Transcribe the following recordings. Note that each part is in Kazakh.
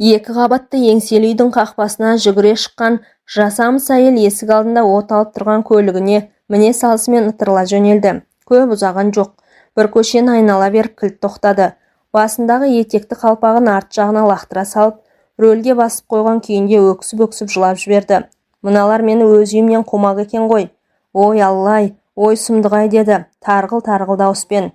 Екі қабатты еңселі үйдің қақпасына жүгіре шыққан жасамыс әйел есік алдында от алып тұрған көлігіне міне салысымен ытырыла жөнелді. Көп ұзаған жоқ. Бір көшені айнала беріп кілт тоқтады. Басындағы етекті қалпағын арт жағына лақтыра салып, рөлге басып қойған күйінде өксіп-өксіп жылап жіберді. Мыналар мені өз үйімнен қумақ екен ғой. Ой Аллай, ой сұмдық-ай деді, тарғыл-тарғыл дауыспен.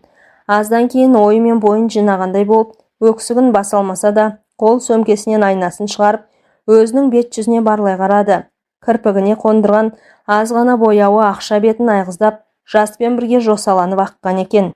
Аздан кейін ойы мен бойын жинағандай болып, өксігін баса алмаса да, қол сөмкесінен айнасын шығарып, өзінің бет-жүзіне барлай қарады. Кірпігіне қондырған аз ғана бояуы ақша бетін айғыздап, жаспен бірге жосаланып аққан екен.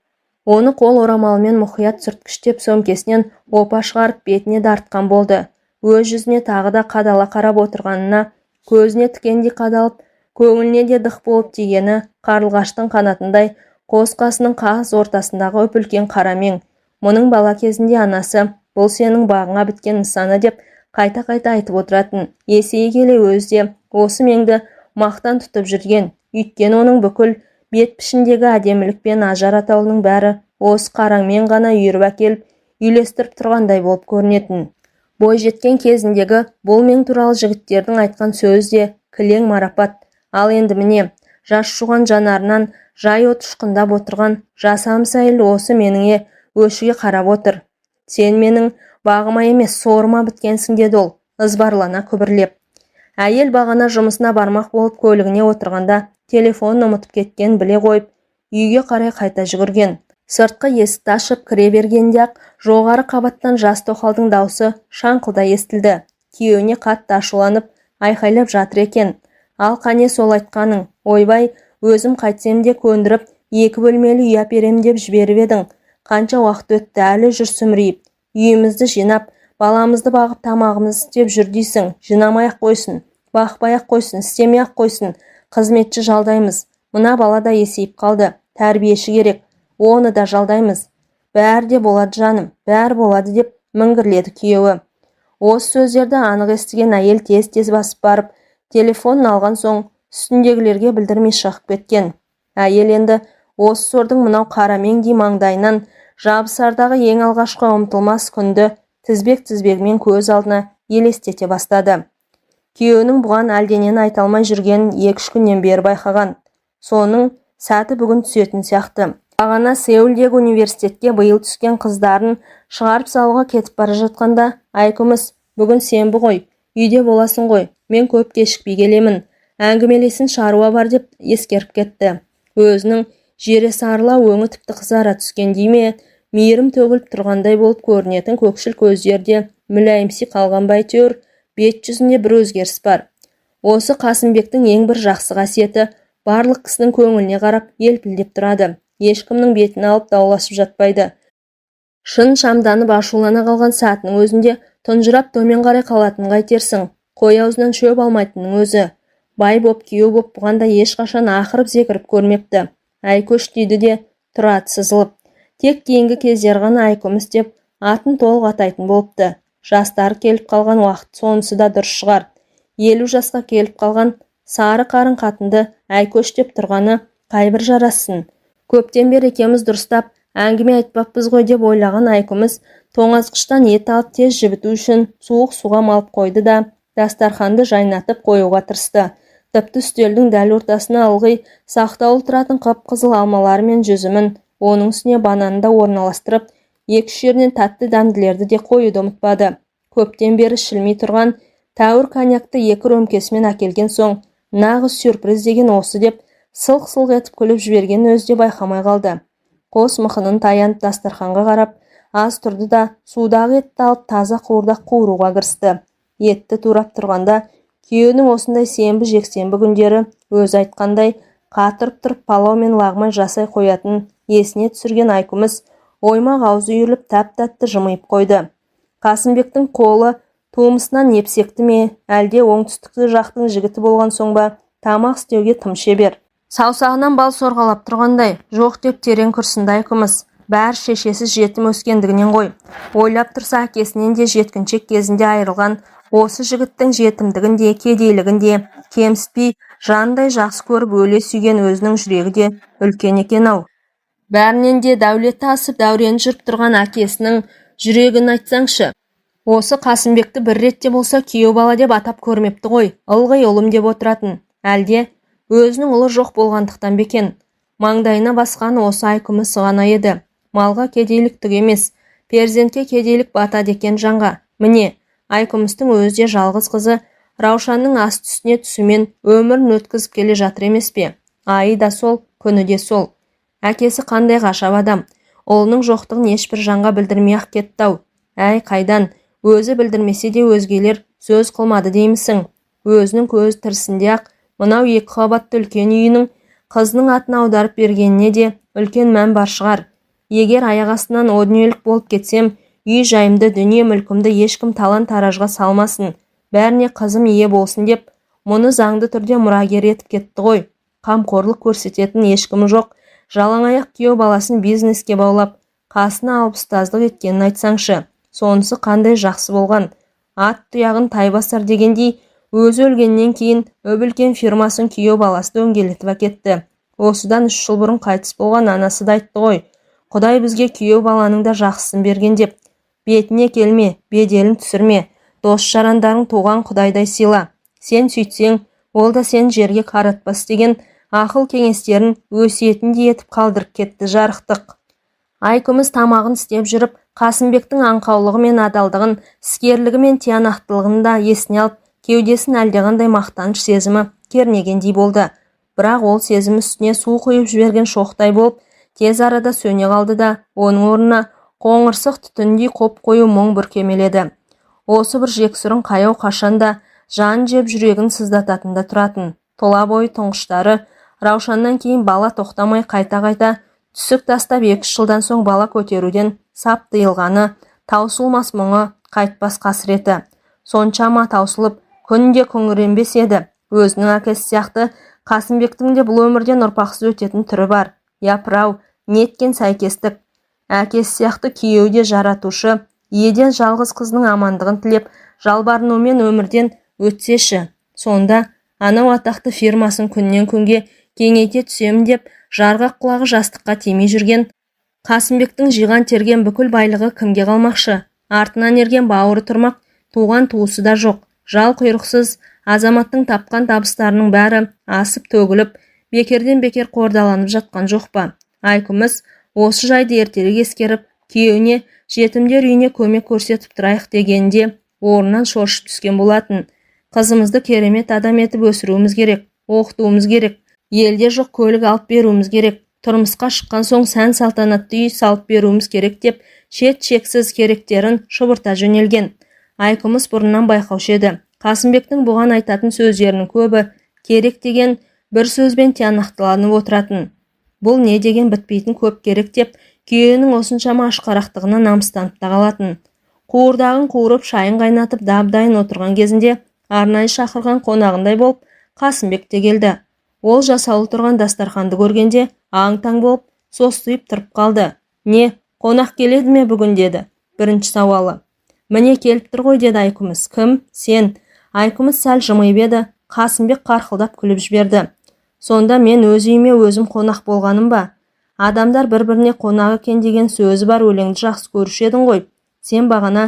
Оны қол орамалымен мұқият сүрткіштеп сөмкесінен опа шығарып бетіне дартқан болды. Өз жүзіне тағы да қадала қарап отырғанына, көзіне тікендей қадалып, көңіліне де дық болып тигені қарлығаштың қанатындай қос қасының қағыз ортасындағы үп-үлкен қара мең. Мұның бала кезінде анасы, бұл сенің бағыңа біткен нысаны деп қайта-қайта айтып отыратын. Есейе келе өзі осы меңді мақтан тұтып жүрген. Өйткені оның бүкіл бет пішіндегі әдемілік пен ажар атаулының бәрі осы қараңмен ғана үйіріп әкеліп, үйлестіріп тұрғандай болып көрінетін. Бой жеткен кезіндегі бұл мең туралы жігіттердің айтқан сөзі де кілең марапат. Ал енді міне, жас шуған жанарынан жай от ұшқындап отырған жасамыс әйел осы меніңе өшіге қарап отыр. Сен менің бағыма емес, сорыма біткенсің, деді ол, ызбарлана күбірлеп. Әйел бағана жұмысына бармақ болып көлігіне отырғанда телефонын ұмытып кеткен біле қойып, үйге қарай қайта жүгірген. Сыртқы есікті ашып кіре бергенде-ақ жоғары қабаттан жас тоқалдың даусы шаңқылдай естілді. Күйеуіне қатты ашуланып, айқайлап жатыр екен. Ал қане сол айтқаның, ойбай, өзім қайтсем де көндіріп, 2 бөлмелі үй әперем деп жіберіп едің. Қанша уақыт өтті, әлі жүр сүмірейіп. Үйімізді жинап, баламызды бағып тамағымызды істеп жүр дейсің. Жинамай-ақ қойсын, бақпай-ақ қойсын, істемей-ақ қойсын. Қызметші жалдаймыз. Мына бала да есейіп қалды. Тәрбиеші керек. Оны да жалдаймыз. Бәрі де болады жаным, бәрі болады, деп міңгірледі күйеуі. Осы сөздерді анық естіген әйел тез-тез басып барып, телефонын алған соң үстіндегілерге білдірмей шығып кеткен. Әйел енді осы сордың мынау қарамеңдей маңдайынан жабысардағы ең алғашқы ұмытылмас күнді тізбек-тізбегімен көз алдына елестете бастады. Күйеуінің бұған әлденен айта алмай жүргенін 2-3 күннен бері байқаған. Соның сәті бүгін түсетін сияқты. Бағана Сеулдегі университетке биыл түскен қыздарын шығарып салуға кетіп бара жатқанда, айкүміс, бүгін сенбі ғой, үйде боласың ғой, мен көп кешікпей келемін, әңгімелесін шаруа бар, деп ескеріп кетті. Өзінің жері сарыла өңі тіпті қызара түскендей ме, мейірім төгіліп тұрғандай болып көрінетін көкшіл көздерде мүләйімси қалған байтеуір, бет жүзінде бір өзгеріс бар. Осы Қасымбектің ең бір жақсы қасиеті, барлық кісінің көңіліне қарап елпілдеп тұрады. Ешкімнің бетін алып дауласып жатпайды. Шын шамданып ашулана қалған сәтінің өзінде тұнжырап төмен қарай қалатынын қайтерсің. Қой аузынан шөп алмайтынның өзі. Бай боп, күйеу боп бұғанда ешқашан ақырып зекіріп көрмепті. Айкөш дейді де тұрады сызылып. Тек кейінгі кездер ғана айкөміс деп атын толық атайтын болыпты. Жастары келіп қалған уақыт сонысы да дұрыс шығар. 50 жасқа келіп қалған сары қарын қатынды айкөш деп тұрғаны қайбір жарасын. Көптен бері екеуміз дұрыстап әңгіме айтпаппыз ғой деп ойлаған айкөміс тоңазғыштан ет алып тез жібіту үшін суық суға малып қойды да дастарханды жайнатып қоюға тырысты. Тіпті үстелдің дәл ортасына ылғи сақтаулы тұратын қып-қызыл алмалары мен жүзімін, оның үстіне бананын да орналастырып, 2-3 жерінен тәтті дәмділерді де қоюды ұмытпады. Көптен бері ішілмей тұрған тәуір коньякты 2 рөмкесімен әкелген соң, нағыз сюрприз деген осы деп сылқ-сылқ етіп күліп жіберген өзі де байқамай қалды. Қос мықынын таянып дастарханға қарап, аз тұрды да судағы етті алып таза қуырдақ қуыруға кірісті. Етті турап тұрғанда күйеуінің осындай сенбі жексенбі күндері өзі айтқандай қатырып тұрып палау мен лағмай жасай қоятын есіне түсірген айкүміс оймақ аузы үйіріліп тәп-тәтті жымиып қойды. Қасымбектің қолы туымысынан епсекті ме, әлде оңтүстік жақтың жігіті болған соң ба, тамақ істеуге тым шебер. Саусағынан бал сорғалап тұрғандай, жоқ деп терең күрсінді айкүміс. Бәрі шешесіз жетім өскендігінен ғой. Ойлап тұрса әкесінен де жеткіншек кезінде айырылған осы жігіттің жетімдігінде, кедейлігінде кемсітпей жандай жақсы көріп өле сүйген өзінің жүрегі де үлкен екен-ау. Бәрінен де дәулеті асып дәурен жүріп тұрған әкесінің жүрегін айтсаңшы. Осы Қасымбекті бір ретте болса күйеу бала деп атап көрмепті ғой, ылғи ұлым деп отыратын. Әлде өзінің ұлы жоқ болғандықтан бекен. Маңдайына басқаны осы Айкүміс ғана еді. Малға кедейлік түк емес, перзентке кедейлік батады екен жанға. Міне, Айкүмістің өзі де жалғыз қызы Раушанның аст үстіне түсімен өмірін өткізіп келе жатыр емес пе? Айы да сол, күні де сол. Әкесі қандай ғашап адам. Ұлының жоқтығын ешбір жанға білдірмей-ақ кетті-ау. Әй, қайдан, өзі білдірмесе де өзгелер сөз қылмады деймісің? Өзінің көз тірісінде-ақ мынау екі қабатты үлкен үйінің қызының атын аударып бергеніне де үлкен мән бар шығар. Егер аяқ астынан о дүниелік болып кетсем, үй жайымды, дүние мүлкімді ешкім талан-таражға салмасын, бәріне қызым ие болсын деп, мұны заңды түрде мұрагер етіп кетті ғой. Қамқорлық көрсететін ешкімі жоқ, жалаңаяқ күйеу баласын бизнеске баулап, қасына алып ұстаздық еткенін айтсаңшы, сонысы қандай жақсы болған. Ат тұяғын тай басар дегендей, өзі өлгеннен кейін өбілкен фирмасын күйеу баласы дөңгелетіп әкетті. Осыдан 3 жыл бұрын қайтыс болған анасы да айтты ғой, Құдай бізге күйеу баланың да жақсысын берген деп. Бетіне келме, беделін түсірме, дос-жарандарың туған Құдайдай сыйла. Сен сөйтсең, ол да сен жерге қаратпас деген ақыл кеңестерін өсиетінде етіп қалдырып кетті жарықтық. Айкүміс тамағын істеп жүріп, Қасымбектің аңқаулығы мен адалдығын, іскерлігі мен тиянақтылығын да есіне алып, кеудесін әлдеқандай мақтаныш сезімі кернегендей болды. Бірақ ол сезім үстіне су құйып жіберген шоқтай болып, тез арада сөне қалды да, оның орнына қоңырсық түтіндей қоп-қою мұң бүркемеледі. Осы бір жексұрын қаяу қашанда жан жеп жүрегін сыздататында тұратын. Тола бойы тұңғыштары Раушаннан кейін бала тоқтамай қайта-қайта түсік тастап 2 жылдан соң бала көтеруден сап тыйылғаны, таусылмас мұңы, қайтпас қасіреті. Соншама таусылып, күнде күңіренбес еді. Өзінің әкесі сияқты Қасымбектің де бұл өмірден ұрпақсыз өтетін түрі бар. Япырау, неткен сәйкестік. Әкесі сияқты күйеуі де жаратушы, еден жалғыз қызының амандығын тілеп, жалбарынумен өмірден өтсеші. Сонда анау атақты фирмасын күннен күнге кеңейте түсемін деп, жарғақ құлағы жастыққа тимей жүрген Қасымбектің жиған терген бүкіл байлығы кімге қалмақшы? Артынан ерген бауыры тұрмақ, туған туысы да жоқ. Жал құйрықсыз азаматтың тапқан табыстарының бәрі асып төгіліп, бекерден бекер қордаланып жатқан жоқ па? Айкүміс осы жайды ертерек ескеріп, күйеуіне жетімдер үйіне көмек көрсетіп тұрайық дегенде орнынан шоршып түскен болатын. Қызымызды керемет адам етіп өсіруіміз керек, оқытуымыз керек, елде жоқ көлік алып беруіміз керек, тұрмысқа шыққан соң сән салтанатты үй салып беруіміз керек деп, шет-шексіз керектерін шұбырта жөнелген. Айкүміс бұрыннан байқаушы еді. Қасымбектің бұған айтатын сөздерінің көбі керек деген бір сөзбен тиянақтыланып отыратын. Бұл не деген бітпейтін көп керек деп, күйеуінің осыншама ашқарақтығына намыстанып та қалатын. Қуырдағын қуырып, шайын қайнатып, дабдайын отырған кезінде арнайы шақырған қонағындай болып, Қасымбек те келді. Ол жасаулы тұрған дастарханды көргенде аң-таң болып, состиып тұрып қалды. Не, қонақ келеді ме бүгін деді. Бірінші сауалы. Міне келіп тұр ғой деді Айкүміс. Кім? Сен. Айкүміс сәл жымиып еді. Қасымбек қарқылдап күліп жіберді. Сонда мен өз үйіме өзім қонақ болғаным ба? Адамдар бір-біріне қонақ екен деген сөзі бар өлеңді жақсы көруші едің ғой. Сен бағана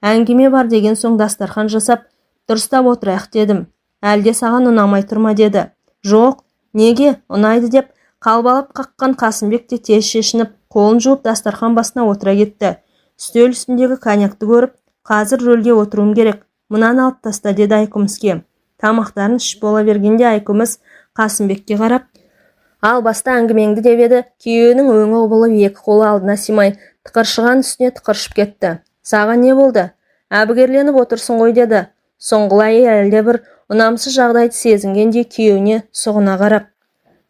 әңгіме бар деген соң дастархан жасап, дұрыстап отырайық дедім. Әлде саған ұнамай тұрма деді. Жоқ, неге? Ұнайды деп қалбалап қаққан Қасымбек те тез шешініп, қолын жуып дастархан басына отыра кетті. Үстел үстіндегі коньякты көріп, қазір рөлге отыруым керек. Мынаны алып таста деді Айкүміске. Тамақтарын ішіп бола бергенде Айкүміс Қасымбекке қарап, ал баста әңгімеңді деп еді, күйеуінің өңі ұбылып екі қолы алдына симай, тықыршыған үстіне тықыршып кетті. Саған не болды? Әбігерленіп отырсын ғой деді. Соңғылай әлде бір ұнамсыз жағдайды сезінгендей күйеуіне сұғына қарап.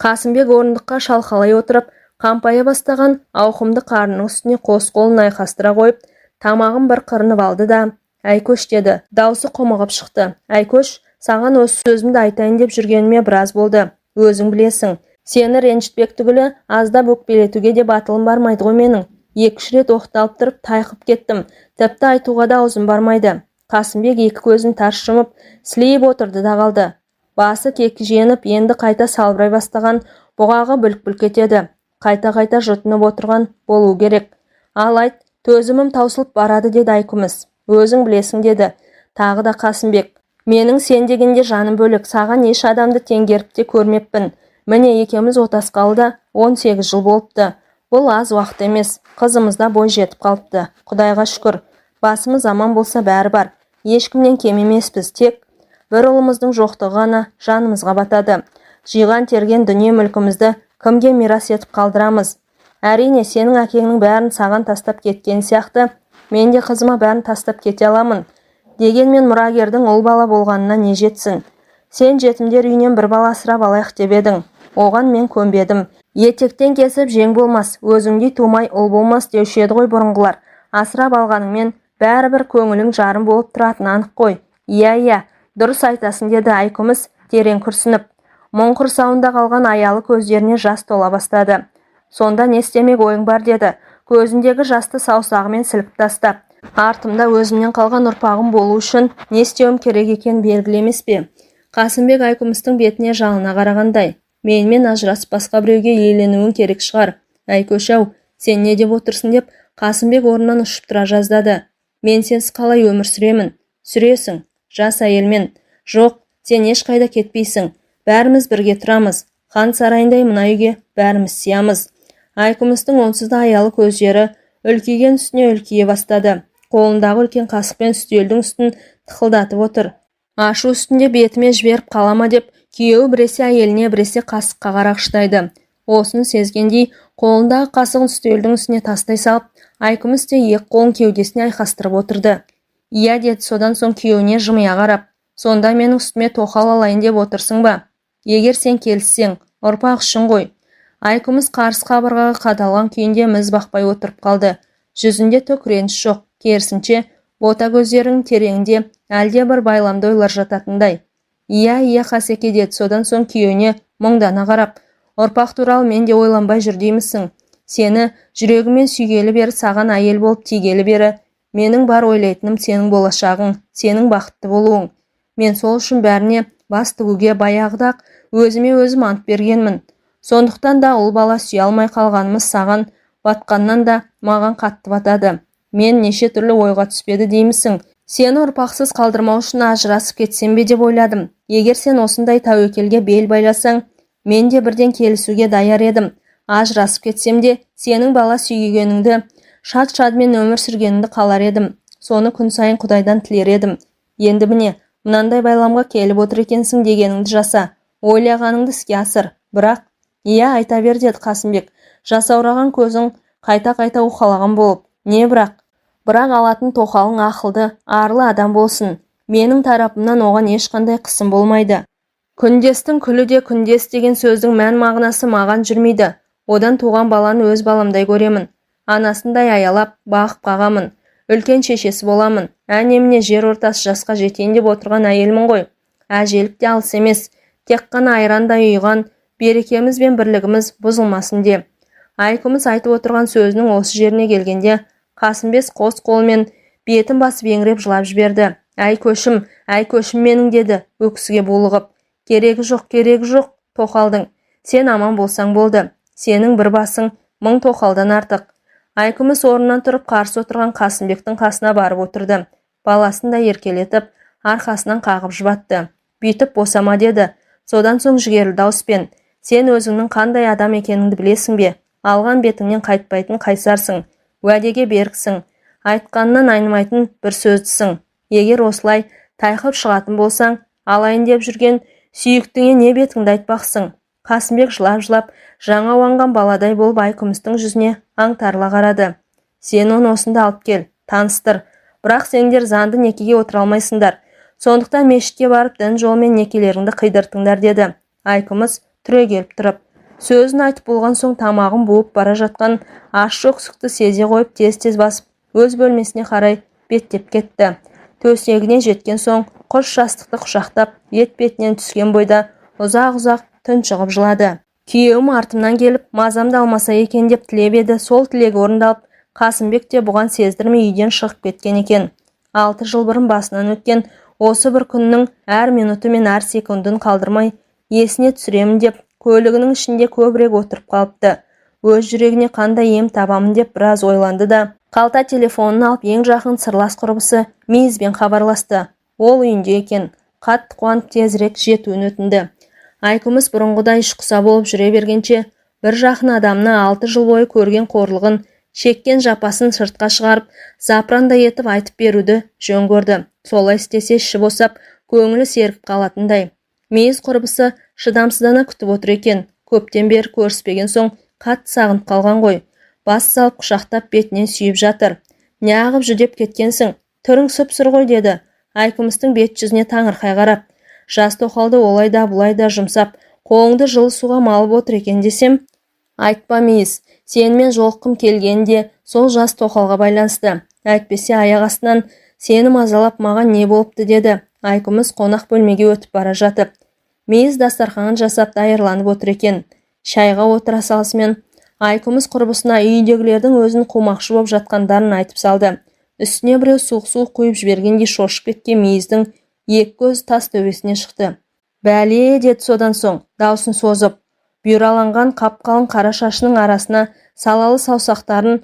Қасымбек орындыққа шалқалай отырып, қампая бастаған ауқымды қарның үстіне қос қолын айқастыра қойып, тамағын бір қырынып алды да, Айкөш деді. Даусы құмығып шықты. Айкөш, саған осы сөзімді айтайын деп жүргеніме біраз болды. Өзің білесің. Сені ренжітпек түгілі аздап өкпелетуге де батылым бармайды ғой менің. 2-3 рет оқталып тұрып тайқып кеттім. Тіпті айтуға да аузым бармайды. Қасымбек екі көзін тарс жұмып, сілейіп отырды да қалды. Басы кекжиеніп, енді қайта салбырай бастаған бұғағы бүлк-бүлк етеді. Қайта-қайта жұтынып отырған болу керек. Ал айт, төзімім таусылып барады деді Айкүміс. Өзің білесің деді. Тағы да Қасымбек. Менің сен дегенде жаным бөлек, саған еш адамды теңгеріп те көрмеппін. Міне екеуміз отасқалы да 18 жыл болыпты. Бұл аз уақыт емес, қызымызда бой жетіп қалыпты. Құдайға шүкір, басымыз аман болса бәрі бар. Ешкімнен кем емеспіз, тек бір ұлымыздың жоқтығы ғана жанымызға батады. Жиған терген дүние мүлкімізді кімге мирас етіп қалдырамыз? Әрине, сенің әкеңнің бәрін саған тастап кеткен сияқты, мен де қызыма бәрін тастап кете аламын. Дегенмен мұрагердің ұл бала болғанына не жетсін? Сен жетімдер үйінен бір бала асырап алайық деп едің. Оған мен көнбедім. Етектен кесіп жең болмас, өзіңдей тумай ұл болмас деуші еді ғой бұрынғылар. Асырап алғаныңмен бәрібір көңілің жарым болып тұратын анық қой. Иә, дұрыс айтасың деді Айкүміс терең күрсініп. Мұң құрсауында қалған аялы көздеріне жас тола бастады. Сонда не істемек ойың бар деді, көзіндегі жасты саусағымен сіліп тастап. Артымда өзімнен қалған ұрпағым болу үшін не істеуім керек екен белгілемес пе? Қасымбек Айкүмістің бетіне жалына қарағандай. Менімен ажырасып басқа біреуге еленуің керек шығар. Айкөш-ау, сен не деп отырсың деп Қасымбек орнынан ұшып тұра жаздады. Мен сенсіз қалай өмір сүремін? Сүресің, жас әйелмен. Жоқ, сен ешқайда кетпейсің. Бәріміз бірге тұрамыз. Хан сарайындай мына үйге бәріміз сиямыз. Айкүмістің онсыз да аялы көздері үлкейген үстіне үлкейе бастады. Қолындағы үлкен қасықпен үстелдің үстін тықылдатып отыр. Ашу үстінде бетіме жіберіп қалама деп күйеуі біресе әйеліне біресе қасыққа қарағыштайды. Осыны сезгендей қолындағы қасығын үстелдің үстіне тастай салып, Айкүміс те екі қолын кеудесіне айқастырып отырды. Иә деді, содан соң күйеуіне жымия қарап. Сонда менің үстіме тоқал алайын деп отырсың ба? Егер сен келіссең, ұрпақ үшін ғой. Айкүміс қарсы қабырғаға қадалған күйінде міз бақпай отырып қалды. Жүзінде түк реніш жоқ, керісінше бота көздерінің тереңінде әлде бір байламды ойлар жататындай. Иә, Қасеке деді, содан соң күйеуіне мұңдана қарап. Ұрпақ туралы мен де ойланбай жүр деймісің? Сені жүрегімен сүйгелі бері, саған әйел болып тигелі бері, менің бар ойлайтыным сенің болашағың, сенің бақытты болуың. Мен сол үшін бәріне бас тігуге баяғыда-ақ өзіме өзім ант бергенмін. Сондықтан да ұл бала сүйе алмай қалғанымыз саған батқаннан да маған қатты батады. Мен неше түрлі ойға түспеді деймісің? Сені ұрпақсыз қалдырмау үшін ажырасып кетсем бе деп ойладым. Егер сен осындай тәуекелге бел байласаң, мен де бірден келісуге даяр едім. Ажырасып кетсем де сенің бала сүйгеніңді, шат-шадмен өмір сүргеніңді қалар едім. Соны күн сайын Құдайдан тілер едім. Енді міне, мынандай байламға келіп отыр екенсің, дегеніңді жаса, ойлағаныңды іске асыр. Бірақ, иә, айта бер деді Қасымбек, жасаураған көзің қайта-қайта уқалаған болып. Не бірақ? Бірақ алатын тоқалың ақылды, арлы адам болсын. Менің тарапымнан оған ешқандай қысым болмайды. Күндестің күлі де күндес деген сөздің мән мағынасы маған жүрмейді. Одан туған баланы өз баламдай көремін. Анасындай аялап, бағып қағамын. Үлкен шешесі боламын. Әне-міне жер ортасы жасқа жетейін деп отырған әйелмін ғой. Әжелік те алыс емес. Тек қана айрандай ұйыған, берекеміз бен бірлігіміз бұзылмасын де. Айкүміс айтып отырған сөзінің осы жеріне келгенде, Қасымбек қос қолымен бетін басып еңіреп жылап жіберді. Айкөшім менің деді, өксіге булығып. Керегі жоқ, тоқалдың. Сен аман болсаң болды. Сенің бір басың 1000 тоқалдан артық. Айкүміс орнынан тұрып қарсы отырған Қасымбектің қасына барып отырды. Баласын да еркелетіп, арқасынан қағып жұбатты. Бүйтіп босама деді. Содан соң жігерлі дауыспен, сен өзіңнің қандай адам екеніңді білесің бе? Алған бетіңнен қайтпайтын қайсарсың. Уәдеге беріксің. Айтқанынан айнымайтын бір сөздісің. Егер осылай тайқып шығатын болсаң, алайын деп жүрген сүйіктіңе не бетіңді айтпақсың? Қасымбек жылап-жылап, жаңа оянған баладай болып Айкүмістің жүзіне аңтарыла қарады. Сен оны осында алып кел, таныстыр. Бірақ сендер заңды некеге отыра алмайсыңдар. Сондықтан мешітке барып дін жолмен некелеріңді қидыртыңдар деді. Айкүміс түрегеліп тұрып. Сөзін айтып болған соң тамағын буып бара жатқан аш өксікті сезе қойып тез-тез басып, өз бөлмесіне қарай беттеп кетті. Төсегіне жеткен соң құс жастықты құшақтап, ет-бетінен түскен бойда ұзақ-ұзақ тұншығып жылады. Күйеуім артымнан келіп, мазамды алмаса екен деп тілеп еді, сол тілегі орындалып, Қасымбек те бұған сездірмей үйден шығып кеткен екен. 6 жыл бұрын басынан өткен осы бір күннің әр минуты мен әр секундын қалдырмай есіне түсіремін деп, көлігінің ішінде көбірек отырып қалыпты. Өз жүрегіне қандай ем табамын деп біраз ойланды да, Қалта телефонын алып ең жақын сырлас құрбысы мейізбен хабарласты. Ол үйінде екен. Қатты қуанып тезірек жетуін өтінді. Айкүміс бұрынғыдай ішқұса болып жүре бергенше, бір жақын адамны 6 жыл бойы көрген қорлығын, шеккен жапасын сыртқа шығарып, запырандай етіп айтып беруді жөн көрді. Солай істесе іші босап, көңілі сергіп қалатындай. Мейіз құрбысы шыдамсыздана күтіп отыр екен. Көптен бері көріспеген соң қатты сағынып қалған ғой. Бас салып құшақтап бетінен сүйіп жатыр. Неғып жүдеп кеткенсің? Түрің сұп-сұр ғой деді. Айкүмістің бет жүзіне таңырқай қарап. Жас тоқалды олайда бұлайда жұмсап, қолыңды жылы суға малып отыр екен десем, айтпа мейіз, сенімен жолыққым келгенде сол жас тоқалға байланысты. Әйтпесе аяқ астынан сені мазалап маған не болыпты деді. Айкүміс қонақ бөлмеге өтіп бара жатып. Мейіз дастарханын жасап даярланып отыр екен. Шайға отыра салысымен Айкүміс құрбысына үйдегілердің өзін қумақшы боп жатқандарын айтып салды. Үстіне біреу суық-суық құйып жібергендей шошып кеткен мейіздің екі көз тас төбесіне шықты. Бәле деді содан соң, даусын созып. Бұйраланған қап-қалың қара шашының арасына салалы саусақтарын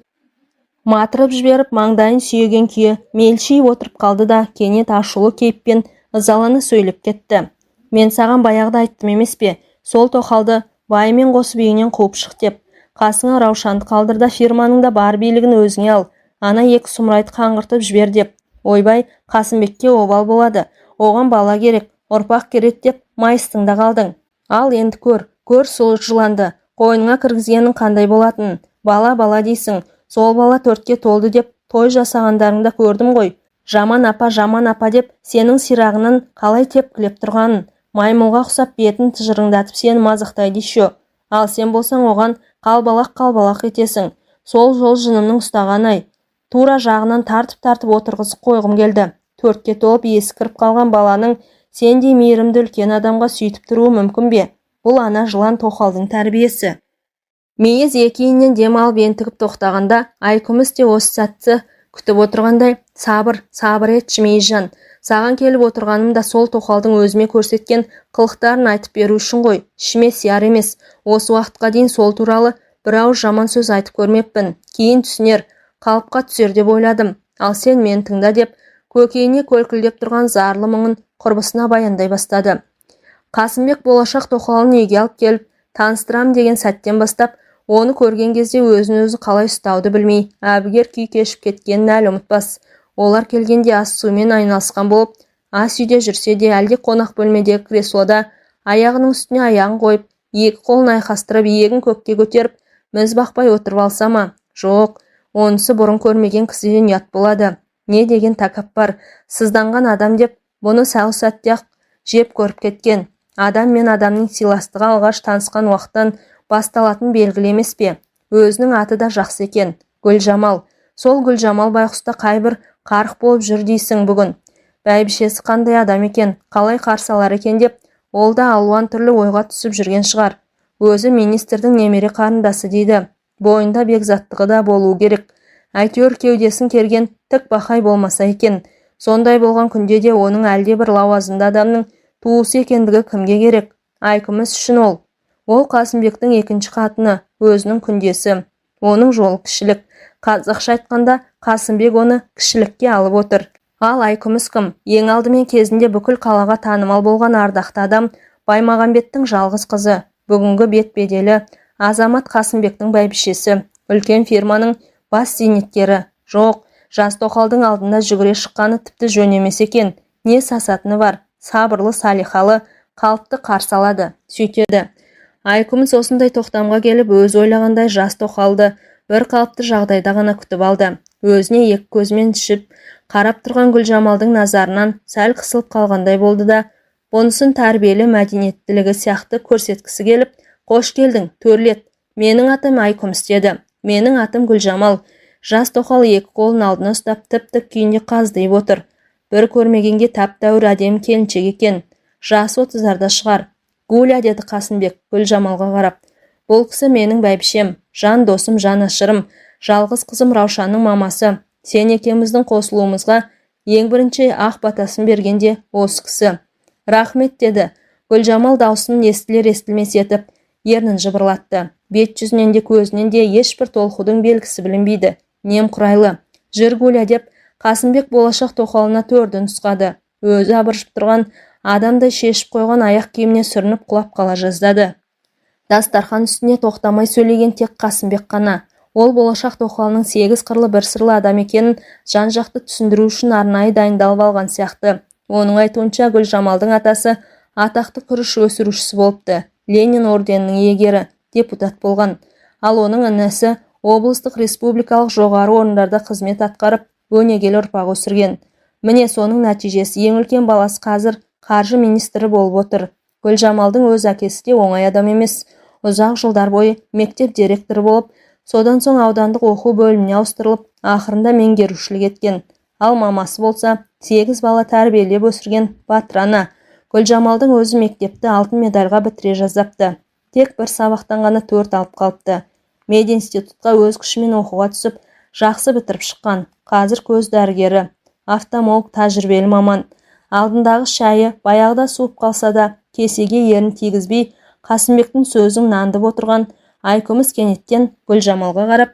матырып жіберіп, маңдайын сүйеген күйі мелшиіп отырып қалды да, кенет ашулы кейіппен ызалана сөйлеп кетті. Мен саған баяғыда айттым емес пе, сол тоқалды байымен қосып үйінен қуып шық деп. Қасыңа Раушанды қалдыр да фирманың да бар билігін өзіңе ал. Ана екі сұмырайды қаңғыртып жібер деп. Ойбай, Қасымбекке обал болады. Оған бала керек, ұрпақ керек деп майыстың да қалдың. Ал енді көр сол жыланды. Қойныңа кіргізгенің қандай болатынын. Бала дейсің. Сол бала 4-ке толды деп той жасағандарыңда көрдім ғой. Жаман апа деп сенің сирағының қалай тепкілеп тұрғанын. Маймылға ұқсап бетін тыжырыңдатып сені мазақтайды шо. Ал сен болсаң оған қалбалақ етесің. Сол жынымның ұстаған-ай. Тура жағынан тартып отырғызып қойғым келді. 4-ке толып есі кіріп қалған баланың сендей мейірімді үлкен адамға сөйтіп тұруы мүмкін бе? Бұл ана жылан тоқалдың тәрбиесі. Мейіз екейінен дем алып ентігіп тоқтағанда, Айкүміс те осы сәтті күтіп отырғандай, сабыр етші Мейізжан. Саған келіп отырғаным да сол тоқалдың өзіме көрсеткен қылықтарын айтып беру үшін ғой. Ішіме сияр емес. Осы уақытқа дейін сол туралы бір ауыз жаман сөз айтып көрмеппін. Кейін түсінер, қалыпқа түсер деп ойладым. Ал сен мен тыңда деп, көкейіне көлкілдеп тұрған зарлы мұңын құрбысына баяндай бастады. Қасымбек болашақ тоқалын үйге алып келіп, таныстырам деген сәттен бастап, оны көрген кезде өзін-өзі қалай ұстауды білмей, әбігер күй кешіп кеткенін әлі ұмытпас. Олар келгенде ас сумен айналысқан болып, ас үйде жүрсе де әлде қонақ бөлмедегі креслода аяғының үстіне аяғын қойып, екі қолын айқастырып, иегін көкке көтеріп, міз бақпай отырып алса ма? Жоқ, онысы бұрын көрмеген кісіден ұят болады. Не деген тәкаппар, сызданған адам деп, бұны сәл сәтте-ақ жеп көріп кеткен. Адам мен адамның сыйластығы алғаш танысқан уақыттан басталатын белгілі емес пе? Өзінің аты да жақсы екен, Гүлжамал. Сол Гүлжамал байқұста қайбір қарық болып жүр дейсің бүгін. Бәйбішесі қандай адам екен, қалай қарсы алар екен деп, ол да алуан түрлі ойға түсіп жүрген шығар. Өзі министрдің немере қарындасы дейді. Бойында бекзаттығы да болуы керек. Әйтеуір кеудесін керген тік бақай болмаса екен. Сондай болған күнде де оның әлде бір лауазымды адамның туысы екендігі кімге керек? Айкүміс үшін ол. Ол Қасымбектің екінші қатыны, өзінің күндесі. Оның жолы кішілік. Қазақша айтқанда, Қасымбек оны кішілікке алып отыр. Ал Айкүміс кім? Ең алдымен кезінде бүкіл қалаға танымал болған ардақты адам Баймағамбеттің жалғыз қызы. Бүгінгі бет-беделі Азамат Қасымбектің бәйбішесі. Үлкен фирманың бас зейнеткері. Жоқ, жас тоқалдың алдында жүгіре шыққаны тіпті жөн емес екен. Не сасатыны бар? Сабырлы, салихалы, қалыпты қарсы алады, сөйтеді. Айкүміс осындай тоқтамға келіп, өз ойлағандай жас тоқалды бір қалыпты жағдайда ғана күтіп алды. Өзіне екі көзмен ішіп, қарап тұрған Гүлжамалдың назарынан сәл қысылып қалғандай болды да, бұнысын тәрбиелі мәдениеттілігі сияқты көрсеткісі келіп, қош келдің, төрлет. Менің атым Айкүміс деді. Менің атым Гүлжамал. Жас тоқал екі қолын алдына ұстап, тіп-тік күйінде қаздайып отыр. Бір көрмегенге тәп-тәуір әдемі келіншек екен. Жасы 30-зарда шығар. Гуля деді Қасымбек Гүлжамалға қарап. Бұл кісі менің бәйбішем, жан досым, жан ашырым, жалғыз қызым Раушанның мамасы. Сен екеуміздің қосылуымызға ең бірінші ақ батасын бергенде осы кісі. Рахмет деді. Гүлжамал даусын естілер-естілмес етіп, ернін жыбырлатты. Бет жүзінен де көзінен де ешбір толқудың белгісі білінбейді. Немқұрайлы. Жүр Гуля деп Қасымбек болашақ тоқалына төрді нұсқады. Өзі абыржып тұрған адамдай шешіп қойған аяқ киіміне сүрініп құлап қала жаздады. Дастархан үстіне тоқтамай сөйлеген тек Қасымбек қана. Ол болашақ тоқалының 8 қырлы бір сырлы адам екенін жан-жақты түсіндіру үшін арнайы дайындалып алған сияқты. Оның айтуынша Гүлжамалдың атасы атақты күріш өсірушісі болыпты. Ленин орденінің иегері, депутат болған. Ал оның інісі облыстық республикалық жоғары орындарда қызмет атқарып, өнегелі ұрпақ өсірген. Міне соның нәтижесі ең үлкен баласы қазір қаржы министрі болып отыр. Гүлжамалдың өз әкесі де оңай адам емес. Ұзақ жылдар бойы мектеп директоры болып, содан соң аудандық оқу бөліміне ауыстырылып, ақырында меңгерушілік еткен. Ал мамасы болса 8 бала тәрбиелеп өсірген батыр ана. Гүлжамалдың өзі мектепті алтын медальға бітіре жазапты. Тек бір сабақтан ғана 4 алып қалыпты. Мединститутқа өз күшімен оқуға түсіп, жақсы бітіріп шыққан. Қазір көз дәрігері, офтальмолог, тәжірибелі маман. Алдындағы шайы баяғыда суып қалса да, кесеге ерін тигізбей, Қасымбектің сөзін нандып отырған Айкүміс кенеттен Гүлжамалға қарап,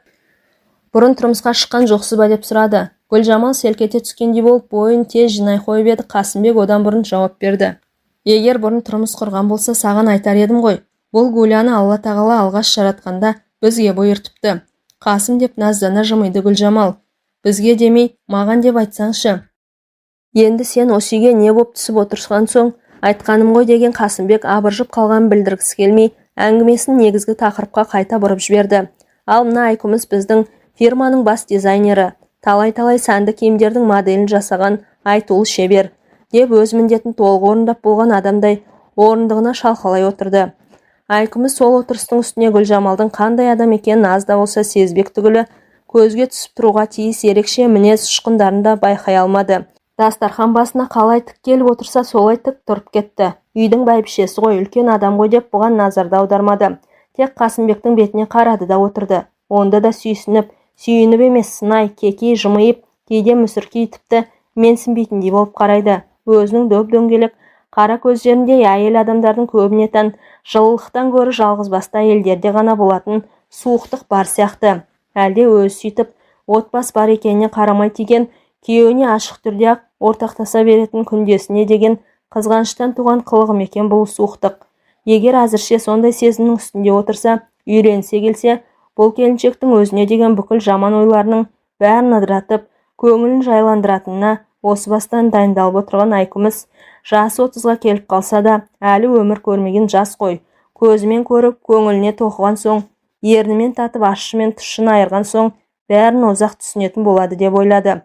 бұрын тұрмысқа шыққан жоқсыз ба деп сұрады. Гүлжамал селкете түскендей болып, бойын тез жинай қойып еді. Қасымбек одан бұрын жауап берді. Егер бұрын тұрмыс құрған болса, саған айтар едім ғой. Бұл Гуляны Алла тағала алғаш жаратқанда бізге бұйыртыпты. Қасым деп наздана жымиды Гүлжамал. Бізге демей, маған деп айтсаңшы. Енді сен осы үйге не боп түсіп отырсқан соң, айтқаным ғой деген Қасымбек абыржып қалған білдіргісі келмей, әңгімесін негізгі тақырыпқа қайта бұрып жіберді. Ал мына Айкүміс біздің фирманың бас дизайнері, талай-талай сәнді киімдердің моделін жасаған айтулы шебер, деп өз міндетін толық орындап болған адамдай орындығына шалқалай отырды. Айкүміс сол отырыстың үстіне Гүлжамалдың қандай адам екенін аз да болса сезбек түгілі, көзге түсіп тұруға тиіс ерекше мінез ұшқындарын да байқай алмады. Дастархан басына қалай тік келіп отырса, солай тік тұрып кетті. Үйдің бәйбішесі ғой, үлкен адам ғой деп бұған назарды аудармады. Тек Қасымбектің бетіне қарады да отырды. Онда да сүйініп емес, сынай, кекей, жымиып, кейде мүсіркей, тіпті менсінбейтіндей болып қарайды. Өзінің дөп-дөңгелек қара көздерінде әйел адамдардың көбіне тән жылылықтан гөрі жалғызбасты әйелдерде ғана болатын суықтық бар сияқты. Әлде өзі сөйтіп, отбасы бар екеніне қарамай тиген, күйеуіне ашық түрде ақ ортақтаса беретін күндесіне деген қызғаныштан туған қылығым екен бұл суықтық. Егер әзірше сондай сезімнің үстінде отырса, үйренсе келсе, бұл келіншектің өзіне деген бүкіл жаман ойларының бәрін ыдыратып, көңілін жайландыратынына осы бастан дайындалып отырған Айкүміс, жасы 30-ға келіп қалса да, әлі өмір көрмеген жас қой. Көзімен көріп, көңіліне тоқыған соң, ернімен татып, ащымен тұщын айырған соң, бәрін озақ түсінетін болады деп ойлады.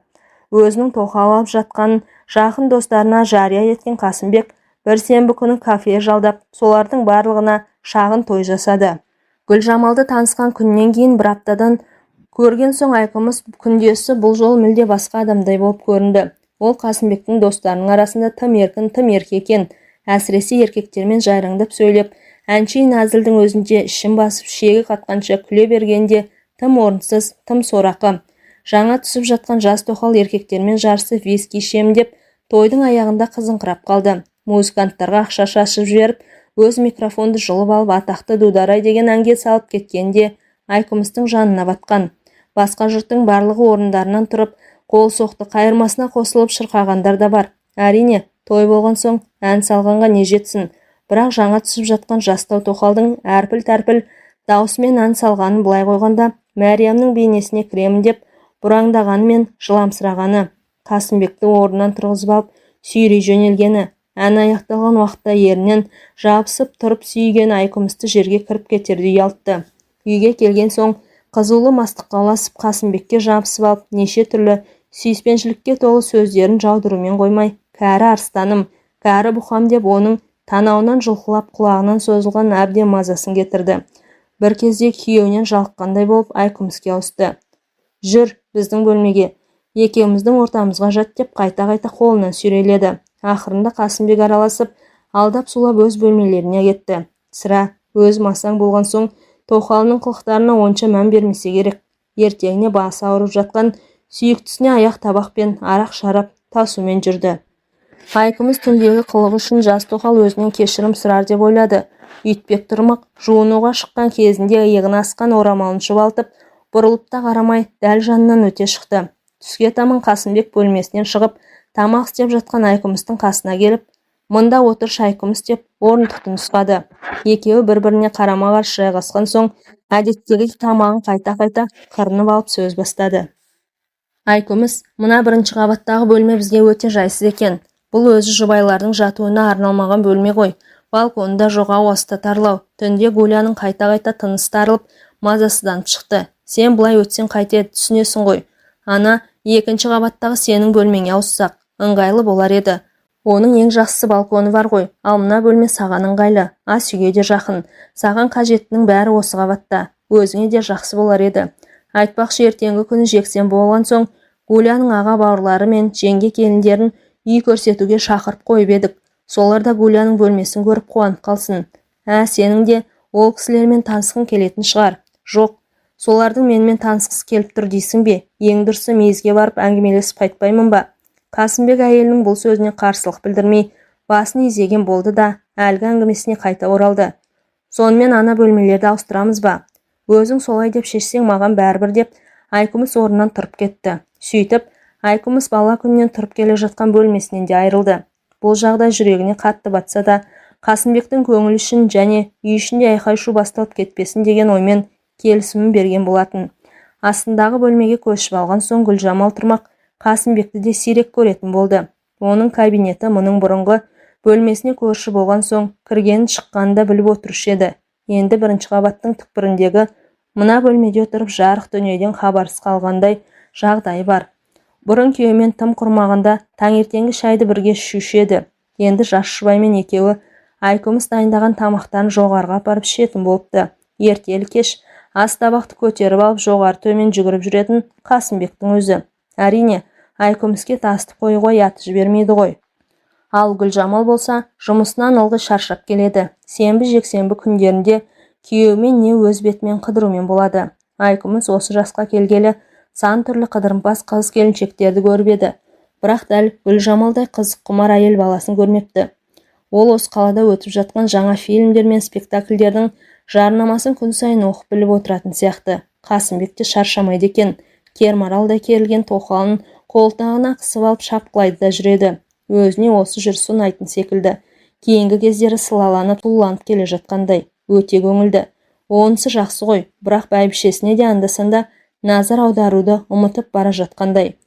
Өзінің тоқал алып жатқанын жақын достарына жария еткен Қасымбек бір сенбі күні кафе жалдап, солардың барлығына шағын той жасады. Гүлжамалды танысқан күннен кейін бір аптадан көрген соң Айкүміс күндесі бұл жол мүлде басқа адамдай болып көрінді. Ол Қасымбектің достарының арасында тым еркін, тым ерке екен. Әсіресе еркектермен жайраңдап сөйлеп, әншейін әзілдің өзінде ішін басып, шегі қатқанша күле бергенде тым орынсыз, тым сорақы. Жаңа түсіп жатқан жас тоқал еркектермен жарысып виски ішем деп, тойдың аяғында қызыңқырап қалды. Музыканттарға ақша шашып жіберіп, өз микрофонды жұлып алып атақты Дударай деген әнге салып кеткенде Айкүмістің жанына батқан. Басқа жұрттың барлығы орындарынан тұрып, қол соқты, қайырмасына қосылып шырқағандар да бар. Әрине, той болған соң ән салғанға не жетсін. Бірақ жаңа түсіп жатқан жастау тоқалдың әрпіл-тәрпіл даусымен ән салғанын былай қойғанда, Мәриямның бейнесіне кіремін деп бұраңдағаны мен жыламсырағаны, Қасымбекті орнынан тұрғызып алып сүйрей жөнелгені, ән аяқталған уақытта ерінен жабысып тұрып сүйген Айкүмісті жерге кіріп кетердей ұялтты. Үйге келген соң қызулы мастыққа ұласып Қасымбекке жабысып алып, неше түрлі сүйіспеншілікке толы сөздерін жаудырумен қоймай, кәрі арыстаным, кәрі бұқам деп оның танауынан жұлқылап құлағынан созылған әбден мазасын кетірді. Бір кезде күйеуінен жалыққандай болып Айкүміске ауысты. Жүр, біздің бөлмеге, екеуміздің ортамызға жат деп қайта-қайта қолынан сүйреледі. Ақырында Қасымбек араласып, алдап сулап өз бөлмелеріне кетті. Сірә, өз масаң болған соң, тоқалының қылықтарына онша мән бермесе керек. Ертеңіне басы ауырып жатқан сүйіктісіне аяқ табақпен арақ шарап тасумен жүрді. Айкүміс түндегі қылығы үшін жас тоқал өзінен кешірім сұрар деп ойлады. Үйтпек тұрмақ, жуынуға шыққан кезінде иығына асқан орамалын шұбалтып, бұрылып та қарамай дәл жанынан өте шықты. Түске таман Қасымбек бөлмесінен шығып, тамақ істеп жатқан Айкүмістің қасына келіп, «Мұнда отыр Айкүміс» деп орындықты нұсқады. Екеуі бір-біріне қарама-қарсы жайғасқан соң, әдеттегі тамағын қайта-қайта қырынып алып сөз бастады. «Айкүміс, мына бірінші қабаттағы бөлме бізге өте жайсыз екен. Бұл өзі жұбайлардың жатуына арналмаған бөлме ғой. Балконда жоқ, ауасы тарлау. Түнде Гуляның қайта-қайта тынысы тарылып, мазасызданып шықты. Сен бұлай өтсең қайтеді, түсінесің ғой. Ана, екінші қабаттағы сенің бөлмеңе ауыссақ, ыңғайлы болар еді. Оның ең жақсысы балконы бар ғой, ал мына бөлме саған ыңғайлы, ас үйге де жақын. Саған қажеттінің бәрі осы қабатта. Өзіңе де жақсы болар еді. Айтпақшы, ертеңгі күні жексенбі болған соң, Гуляның аға бауырлары мен жеңге келіндерін үй көрсетуге шақырып қойып едік. Солар да Гуляның бөлмесін көріп қуанып қалсын. Сенің де ол кісілермен танысқың келетін шығар. Жоқ, солардың менімен танысқысы келіп тұр дейсің бе? Ең дұрысы мейізге барып әңгімелесіп қайтпаймын ба? Қасымбек әйелінің бұл сөзіне қарсылық білдірмей, басын изеген болды да, әлгі әңгімесіне қайта оралды. Сонымен ана бөлмелерді ауыстырамыз ба? Өзің солай деп шешсең маған бәрібір деп, Айкүміс орнынан тұрып кетті. Сөйтіп, Айкүміс бала күннен тұрып келе жатқан бөлмесінен де айырылды. Бұл жағдай жүрегіне қатты батса да, Қасымбектің көңілі үшін және үй ішінде айқай-шу басталып кетпесін деген оймен келісімін берген болатын. Астындағы бөлмеге көшіп алған соң Гүлжамал тұрмақ Қасымбекті де сирек көретін болды. Оның кабинеті мұның бұрынғы бөлмесіне көрші болған соң кіргенін шыққанын да біліп отырушы еді. Енді бірінші қабаттың түкпіріндегі мына бөлмеде отырып жарық дүниеден хабарсыз қалғандай жағдайы бар. Бұрын күйеуімен тым құрмағанда таңертеңгі шайды бірге ішуші еді. Енді жас жұбаймен екеуі Айкүміс дайындаған тамақтарын жоғарыға апарып ішетін болыпты. Ертелі-кеш ас табақты көтеріп алып жоғары төмен жүгіріп жүретін Қасымбектің өзі. Әрине, Айкүміске тасты қойуға аты жібермейді ғой. Ал Гүлжамал болса, жұмысынан ылғи шаршап келеді. Сенбі-жексенбі күндерінде күйеуімен не өз бетімен қыдырумен болады. Айкүміс осы жасқа келгелі сан түрлі қыдырымпаз қыз келіншектерді көріп еді. Бірақ дәл Гүлжамалдай қызық құмар әйел баласын көрмепті. Ол осы қалада өтіп жатқан жаңа фильмдер мен спектакльдердің жарнамасын күн сайын оқып біліп отыратын сияқты. Қасымбек те шаршамайды екен. Кермаралдай керілген тоқалын қолтығына қысып алып шапқылайды да жүреді. Өзіне осы жүрісі ұнайтын секілді. Кейінгі кездері сылаланып тұлланып келе жатқандай. Өте көңілді. Онысы жақсы ғой, бірақ бәйбішесіне де анда-санда назар аударуды ұмытып бара жатқандай.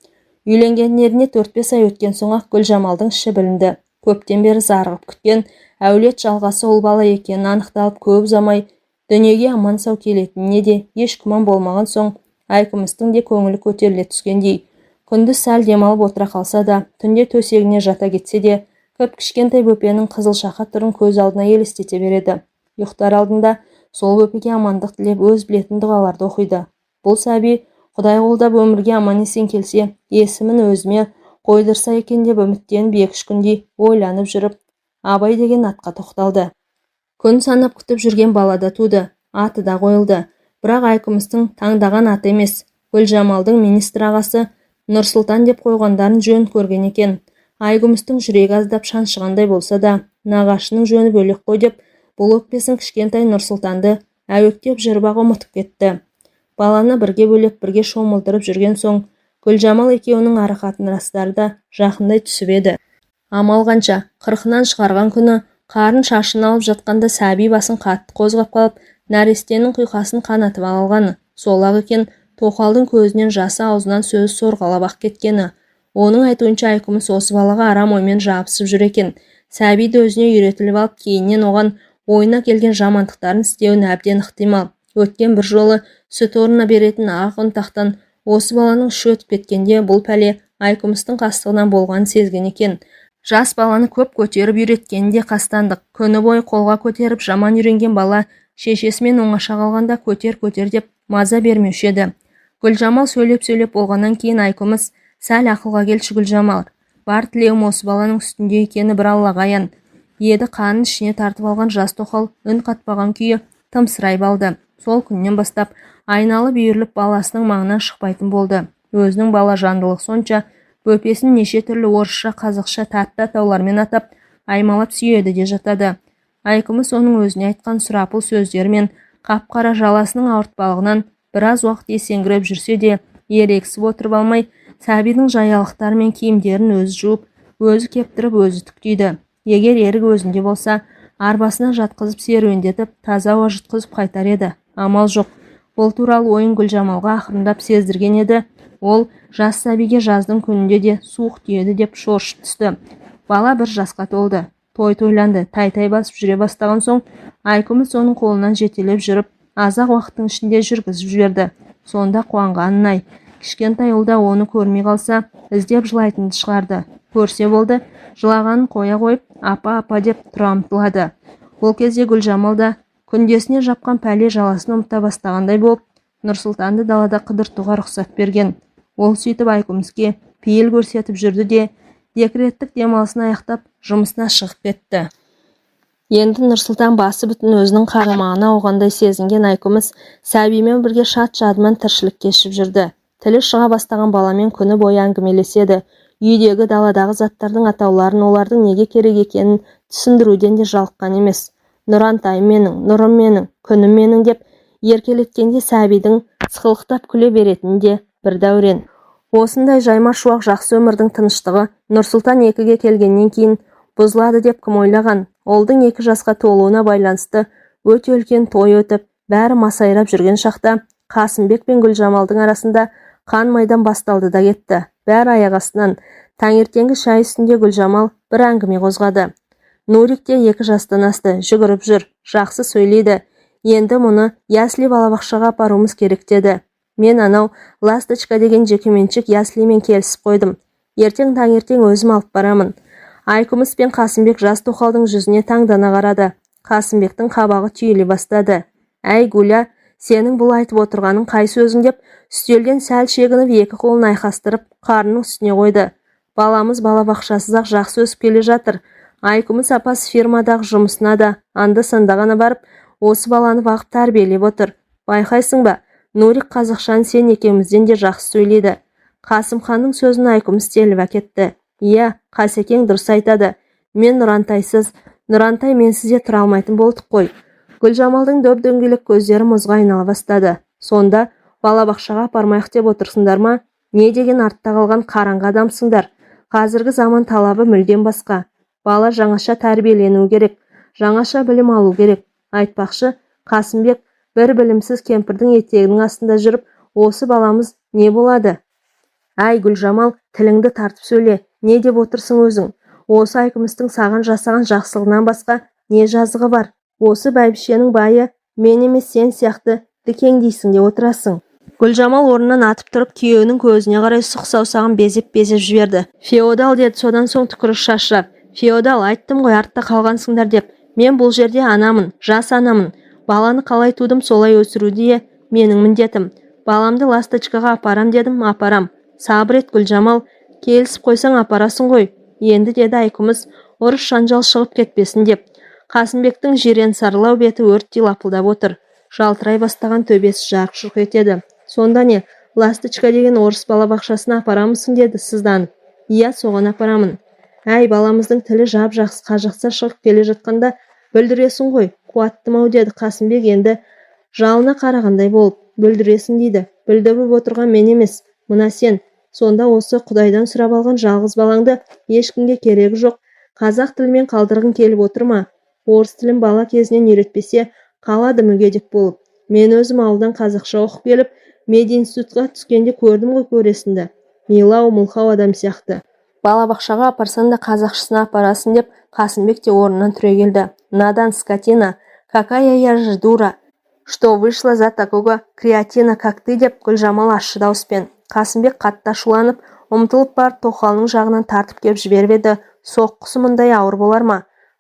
Үйленгендеріне 4-5 ай өткен соң-ақ Гүлжамалдың іші білінді. Көптен бері зарығып күткен әулет жалғасы ол бала екенін анықталып, көп ұзамай дүниеге аман сау келетініне де еш күмән болмаған соң, Айкүмістің де көңілі көтеріле түскендей. Күндіз сәл демалып отыра қалса да, түнде төсегіне жата кетсе де, кіп-кішкентай бөпенің қызылшақа түрін көз алдына елестете береді. Ұйықтар алдында сол бөпеге амандық тілеп өз білетін дұғаларды оқиды. Бұл сәби Құдай қолдап өмірге аман есен келсе, есімін өзіме қойдырса екен деп үміттеніп 2-3 күндей ойланып жүріп, Абай деген атқа тоқталды. Күн санап күтіп жүрген бала да туды, аты да қойылды. Бірақ Айкүмістің таңдаған аты емес, Гүлжамалдың министр ағасы Нұрсұлтан деп қойғандарын жөн көрген екен. Айкүмістің жүрегі аздап шаншығандай болса да, нағашының жөні бөлек қой деп, бұл өкпесін кішкентай Нұрсұлтанды әуектеп жырбақ ұмытып кетті. Баланы бірге бөлеп, бірге шомылдырып жүрген соң, Гүлжамал екеуінің арақатын растары да жақындай түсіп еді. Амал қанша, қырқынан шығарған күні, қарын шашын алып жатқанда сәби басын қатты қозғап қалып, нәрестенің құйқасын қанатып алғаны. Сол-ақ екен, тоқалдың көзінен жасы аузынан сөз сорғалап-ақ кеткені. Оның айтуынша Айкүміс осы балаға арам оймен жабысып жүр екен. Сәбиді өзіне үйретіліп алып, кейіннен оған ойына келген жамандықтарын істеуін әбден ықтимал. Өткен бір жолы сүт орнына беретін ақ ұнтақтан осы баланың іші өтіп кеткенде, бұл пәле Айкүмістің қастығынан болғанын сезген екен. Жас баланы көп көтеріп үйреткенде қастандық. Күні бойы қолға көтеріп жаман үйренген бала шешесімен оңаша қалғанда көтер деп маза бермеуші еді. Гүлжамал сөйлеп болғаннан кейін Айкүміс: «Сәл ақылға келші Гүлжамал. Бар тілеуім осы баланың үстінде екені бір Аллаға аян». Еді қанын ішіне тартып алған жас тоқал үн қатпаған күйі тымсырай балды. Сол күннен бастап айналып үйіріліп баласының маңынан шықпайтын болды. Өзінің бала жандылық сонша, бөпесін неше түрлі орысша, қазақша тәтті атаулармен атап, аймалап сүйеді де жатады. Айкүміс оның өзіне айтқан сұрапыл сөздерімен қап-қара жаласының ауыртпалығынан біраз уақыт есеңгіреп жүрсе де, ерегісіп отырып алмай, Сәбидің жаялықтары мен киімдерін өзі жуып, өзі кептіріп, өзі тіктейді. Егер ерік өзінде болса, арбасына жатқызып серуендетіп, таза ауа жұтқызып қайтар еді. Амал жоқ. Бұл туралы ойын Гүлжамалға ақырындап сездірген еді. Ол жас сәбиге жаздың күнінде де суық тиеді деп шоршып түсті. Бала 1 жасқа толды. Той тойланды, тай-тай басып жүре бастаған соң, Айкүміс оның қолынан жетелеп жүріп, азақ уақыттың ішінде жүргізіп жіберді. Сонда қуанғанын-ай, кішкентай ұлда оны көрмей қалса, іздеп жылайтынды шығарды. Көрсе болды, жылағанын қоя қойып, апа деп тұра ұмтылады. Бұл кезде Гүлжамал да күндесіне жапқан пәле жаласын ұмыта бастағандай болып, Нұрсұлтанды далада қыдыртуға рұқсат берген. Ол сөйтіп Айкүміске пейіл көрсетіп жүрді де, декреттік демалысын аяқтап, жұмысына шығып кетті. Енді Нұрсұлтан басы бүтін өзінің қарамағына оғандай сезінген Айкүміс сәбимен бірге шат-шадыман тіршілік кешіп жүрді. Тілі шыға бастаған баламен күні бойы әңгімелеседі. Үйдегі даладағы заттардың атауларын, олардың неге керек екенін түсіндіруден де жалыққан емес. Нұрантайым менің, нұрым менің, күнім менің деп еркелеткенде сәбидің сықылықтап күле беретіні де бір дәурен. Осындай жайма шуақ жақсы өмірдің тыныштығы Нұрсұлтан 2-ге келгеннен кейін бұзылады деп кім ойлаған? Олдың 2 жасқа толуына байланысты өте үлкен той өтіп, бәрі масайрап жүрген шақта Қасымбек пен Гүлжамалдың арасында қан майдан басталды да кетті. Бәрі аяқ астынан. Таңертеңгі шай үстінде Гүлжамал бір әңгіме қозғады. Нурик те 2 жастан асты, жүгіріп жүр, жақсы сөйлейді. Енді мұны ясли балабақшаға апаруымыз керек деді. Мен анау Ласточка деген жекеменшік яслимен келісіп қойдым. Ертең таңертең өзім алып барамын. Айкүміс пен Қасымбек жас тоқалдың жүзіне таңдана қарады. Қасымбектің қабағы түйіле бастады. Әй Гүля, сенің бұл айтып отырғаның қай сөзің деп, үстелден сәл шегініп 2 қолын айқастырып, қарнының үстіне қойды. Баламыз балабақшасыз-ақ жақсы өсіп келе жатыр. Айкүміс апасы фирмадағы жұмысына да анда-санда ғана барып, осы баланы бағып тәрбиелеп отыр. Байқайсың ба, Нурик қазақшаны сен екеумізден де жақсы сөйлейді. Қасымханның сөзін Айкүміс теліп әкетті. Иә, Қасекең дұрыс айтады. Мен Нұрантайсыз, Нұрантай менсіз де тұра алмайтын болдық қой. Гүлжамалдың дөп-дөңгелек көздері мұзға айнала бастады. Сонда балабақшаға апармайық деп отырсыңдар ма? Не деген артта қалған қараңғы адамсыңдар? Қазіргі заман талабы мүлдем басқа. Бала жаңаша тәрбиелену керек, жаңаша білім алу керек. Айтпақшы, Қасымбек бір білімсіз кемпірдің етегінің астында жүріп, осы баламыз не болады? Әй Гүлжамал, тіліңді тартып сөйле, не деп отырсың өзің? Осы Айкүмістің саған жасаған жақсылығынан басқа не жазығы бар? Осы бәйбішенің байы мен емес сен сияқты дікеңдейсің де отырасың. Гүлжамал орнынан атып тұрып, күйеуінің көзіне қарай сұқ саусағын безеп-безеп жіберді. Феодал деді, содан соң түкірі шашырап. Феодал, айттым ғой артта қалғансыңдар деп. Мен бұл жерде анамын, жас анамын. Баланы қалай тудым, солай өсіруде менің міндетім. Баламды Ласточкаға апарам дедім, апарам. Сабыр ет Гүлжамал, келісіп қойсаң апарасың ғой. Енді деді Айкүміс, ұрыс жанжал шығып кетпесін деп. Қасымбектің жирен сарылау беті өрттей лапылдап отыр. Жалтырай бастаған төбесі жарқ-жұрқ етеді. Сонда не, Ласточка деген орыс балабақшасына апарамысың деді сызданып. Иә, соған апарамын. Әй, баламыздың тілі жап-жақсы қажықса шығып келе жатқанда бүлдіресің ғой, қуаттым-ау деді Қасымбек енді жалына қарағандай болып. Бүлдіресің дейді, бүлдіріп отырған мен емес, мына сен. Сонда осы Құдайдан сұрап алған жалғыз балаңды ешкімге керегі жоқ. Қазақ тілімен қалдырғың келіп отыр ма? Орыс тілін бала кезінен үйретпесе қалады мүгедек болып. Мен өзім ауылдан қазақша оқып келіп, мединститутқа түскенде көрдім ғой көресінді. Милау-мұлқау адам сияқты. Балабақшаға апарсан да қазақшысына апарасын деп Қасымбек те орнынан түрегелді. Надан, скотина, какая я же дура, что вышла за такого креатина, как ты, деп Гүлжамал ащы дауыспен. Қасымбек қатты ашуланып, ұмтылып барып тоқалының жағынан тартып кеп жіберіп еді. Соққысы мұндай ауыр болар ма?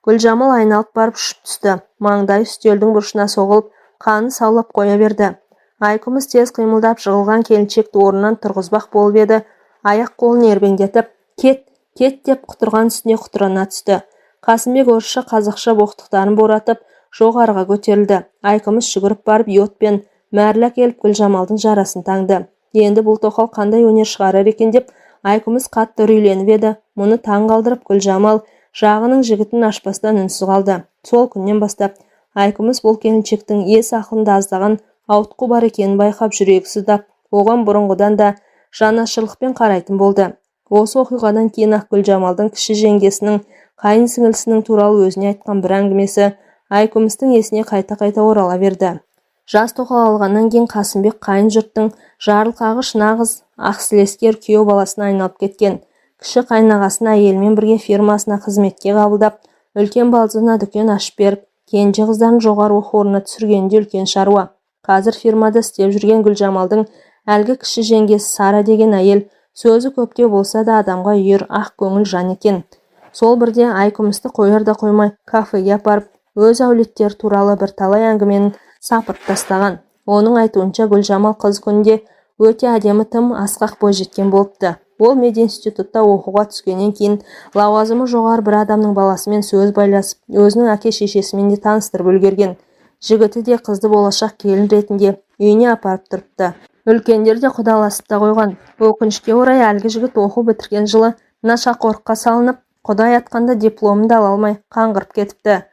Гүлжамал айналып барып ұшып түсті. Маңдай үстелдің бұрышына соғылып, қаны саулап қоя берді. Айкүміс тез қимылдап жығылған келіншекті орнынан тұрғызбақ болып еді. Аяқ қолын ербеңдетіп, кет деп құтырған үстіне құтырана түсті. Қасымбек орысша қазақша боқтықтарын боратып, жоғарыға көтерілді. Айкүміс жүгіріп барып йодпен мәрілі келіп Гүлжамалдың жарасын таңды. Енді бұл тоқал қандай өнер шығарар екен деп Айкүміс қатты үрейленіп еді. Мұны таң қалдырып Гүлжамал жағының жігітін ашпастан үнсіз қалды. Сол күннен бастап Айкүміс бұл келіншектің ес ақылында аздаған ауытқу бар екенін байқап жүрегі сыздап, оған бұрынғыдан да жанашырлықпен қарайтын болды. Осы оқиғадан кейін ақ Гүлжамалдың кіші жеңгесінің қайын сіңілісінің туралы өзіне айтқан бір әңгімесі Айкүмістің есіне қайта-қайта орала берді. Жас тоқал алғаннан кейін Қасымбек қайын жұрттың жарылқағыш нағыз ақсілескер күйеу баласына айналып кеткен. Кіші қайнағасын әйелімен бірге фирмасына қызметке қабылдап, үлкен балдызына дүкен ашып беріп, кенже қыздарын жоғары оқу орнына түсіргенде үлкен шаруа. Қазір фирмада істеп жүрген Гүлжамалдың әлгі кіші жеңгесі Сара деген әйел сөзі көптеу болса да адамға үйір, ақ көңіл жан екен. Сол бірде Айкүмісті қояр да қоймай кафеге апарып, өз әулеттері туралы бірталай әңгіменің сапырып тастаған. Оның айтуынша Гүлжамал қыз күнде өте әдемі, тым асқақ бойжеткен болыпты. Ол мединститутта оқуға түскеннен кейін лауазымы жоғары бір адамның баласымен сөз байласып, өзінің әке-шешесімен де таныстырып үлгерген. Жігіті де қызды болашақ келін ретінде үйіне апарып тұрыпты. Үлкендер де құдаласып та қойған. Өкінішке орай әлгі жігіт оқу бітірген жылы нашақорлыққа салынып, құдай атқанда дипломын да ала алмай қаңғырып кетіпті.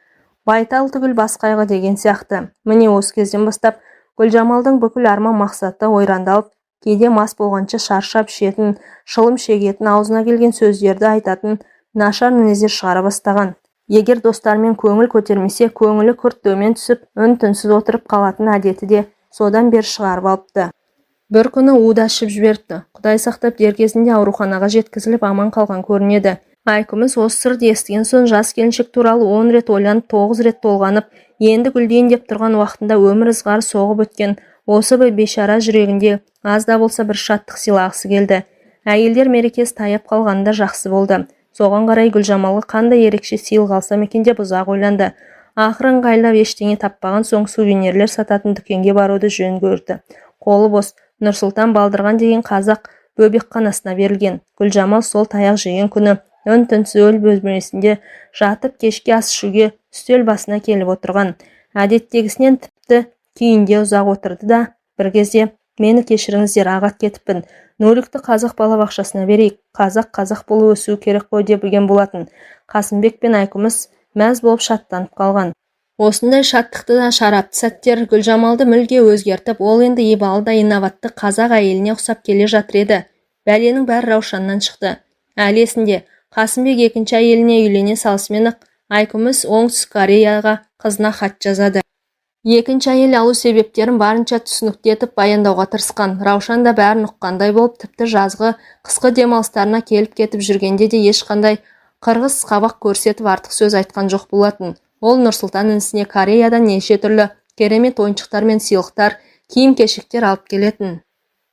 Байтал түгіл бас қайғы деген сияқты. Міне осы кезден бастап Гүлжамалдың бүкіл арман мақсаты ойрандалып, кейде мас болғанша шаршап ішетін, шылым шегетін, аузына келген сөздерді айтатын нашар мінездер шығара бастаған. Егер достарымен көңіл көтермесе, көңілі күрт төмен түсіп, үн-түнсіз отырып қалатын әдеті де содан бері шығарып алыпты. Бір күні уды ашып жіберіпті. Құдай сақтап дер кезінде ауруханаға жеткізіліп аман қалған көрінеді. Айкүміс осы сырды естіген соң жас келіншек туралы 10 рет ойланып, 9 рет толғанып, енді гүлдейін деп тұрған уақытында өмір ызғары соғып өткен осы бір бейшара жүрегінде аз да болса бір шаттық сыйлағысы келді. Әйелдер мерекесі таяп қалғанында жақсы болды. Соған қарай Гүлжамалға қандай ерекше сыйлық алсам екен деп ұзақ ойланды. Ақыры ыңғайлап ештеңе таппаған соң сувенирлер сататын дүкенге баруды жөн көрді. Қолы бос, Нұрсұлтан Балдырған деген қазақ бөбекханасына берілген. Гүлжамал сол таяқ жеген күні үн-түнсіз өл бөлмесінде жатып, кешке ас ішуге үстел басына келіп отырған. Әдеттегісінен тіпті күйінде ұзақ отырды да бір кезде «Мені кешіріңіздер, ағат кетіппін. Нөлікті қазақ балабақшасына берейік. Қазақ болу өсу керек қой» деп білген болатын. Қасымбек пен Айкүміс мәз болып шаттанып қалған. Осындай шаттықты да шарапты сәттер Гүлжамалды мүлде өзгертіп, ол енді ибалы да инабатты қазақ әйеліне ұқсап келе жатыр еді. Бәленің бәрі Раушаннан шықты. Әлі есінде, Қасымбек екінші әйеліне үйлене салысымен-ақ Айкүміс Оңтүстік Кореяға қызына хат жазады. Екінші әйел алу себептерін барынша түсінікті етіп баяндауға тырысқан. Раушан да бәрін ұққандай болып, тіпті жазғы, қысқы демалыстарына келіп кетіп жүргенде де ешқандай қырғыз қабақ көрсетіп артық сөз айтқан жоқ болатын. Ол Нұрсұлтан інісіне Кореядан неше түрлі керемет ойыншықтар мен сыйлықтар, киім-кешектер алып келетін.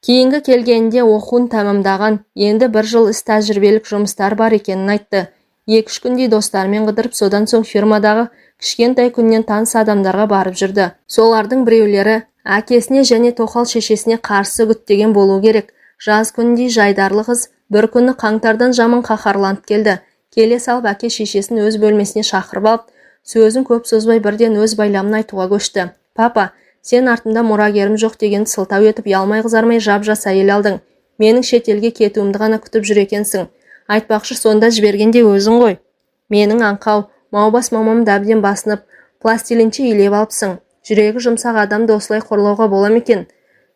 Кейінгі келгенде оқуын тәмамдаған, енді бір жыл іс тәжірибелік жұмыстар бар екенін айтты. 2-3 күндей достарымен қыдырып, содан соң фирмадағы кішкентай күннен таныс адамдарға барып жүрді. Солардың біреулері әкесіне және тоқал шешесіне қарсы үгіттеген болу керек. Жаз күндей жайдарлы қыз бір күні қаңтардан жаман қаһарланып келді. Келе салып әке шешесін өз бөлмесіне шақырып алып, сөзін көп созбай бірден өз байламын айтуға көшті. «Папа, сен артымда мұрагерім жоқ» дегенді сылтау етіп, ялмай қызармай жап-жас әйел алдың. «Менің шетелге кетуімді ғана күтіп жүр екенсің. Айтпақшы, сонда жібергенде өзің ғой. Менің аңқау, маубас мамамды әбден басынып, пластилинше илеп алыпсың. Жүрегі жұмсақ адамды осылай қорлауға бола ма екен?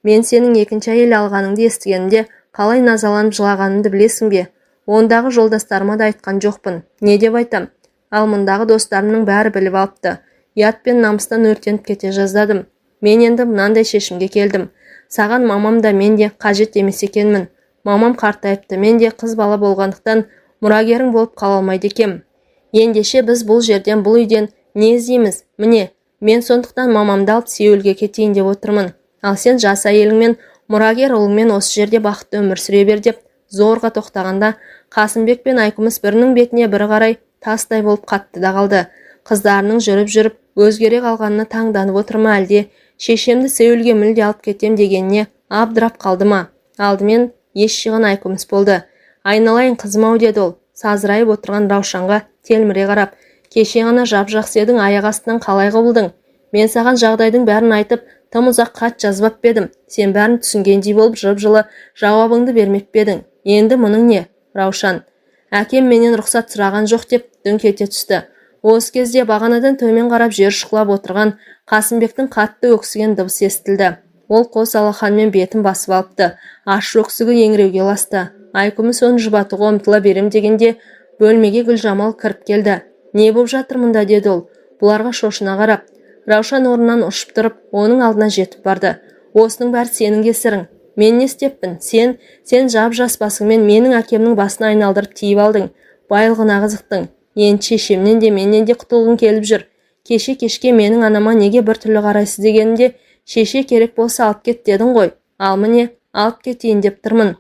Мен сенің екінші әйел алғаныңды естігенде қалай назаланып жылағанымды білесің бе? Ондағы жолдастарыма да айтқан жоқпын. Не деп айтам? Ал мұндағы достарымның бәрі біліп алыпты. Ұят пен намыстан өртеніп кете жаздадым. Мен енді мынандай шешімге келдім. Саған мамам да мен де қажет емес екенмін. Мамам қартайыпты, мен де қыз бала болғандықтан мұрагерің болып қала алмайды екем. Ендеше біз бұл жерден, бұл үйден не іздейміз? Міне, мен сондықтан мамамды алып Сеулге кетейін деп отырмын. Ал сен жас әйеліңмен, мұрагер ұлыңмен осы жерде бақытты өмір сүре бер деп зорға тоқтағанда, Қасымбек пен Айкүміс бірінің бетіне бірі қарай тастай болып қатты да қалды. Қыздарының жүріп өзгере қалғанына таңданып отыр ма, әлде шешемді Сеулге мүлде алып кетем дегеніне абдырап қалды ма? Алдымен еш жиған Айкүміс болды. «Айналайын қызым-ау» деді ол, сазырайып отырған Раушанға телміре қарап. «Кеше ғана жап-жақсы едің, аяқ астынан қалай құбылдың? Мен саған жағдайдың бәрін айтып, тым ұзақ хат жазбап едім. Сен бәрін түсінгендей болып жып-жылы жауабыңды бермеп едің. Енді мұның не?» Раушан: «Әкем менен рұқсат сұраған жоқ» деп дүңк ете түсті. Осы кезде бағанадан төмен қарап жер шұқылап отырған Қасымбектің қатты өксіген дыбысы естілді. Ол қос алақанмен бетін басып алыпты. Аш өксігі еңіреуге ұласты. Айкүміс оны жұбатуға ұмтыла берем дегенде бөлмеге Гүлжамал кіріп келді. Не болып жатыр мұнда, деді ол. Бұларға шошына қарап. Раушан орнынан ұшып тұрып, оның алдына жетіп барды. Осының бәрі сенің кесірің. Мен не істеппін? Сен жап-жас басыңмен менің әкемнің басына айналдырып тиіп алдың. Байлығына қызықтың. Енді шешемнен де менен де құтылғың келіп жүр. Кешке менің анама неге бір түрлі қарайсыз дегенде, шеше керек болса алып кет дедің ғой. Ал міне, алып кетейін деп тұрмын.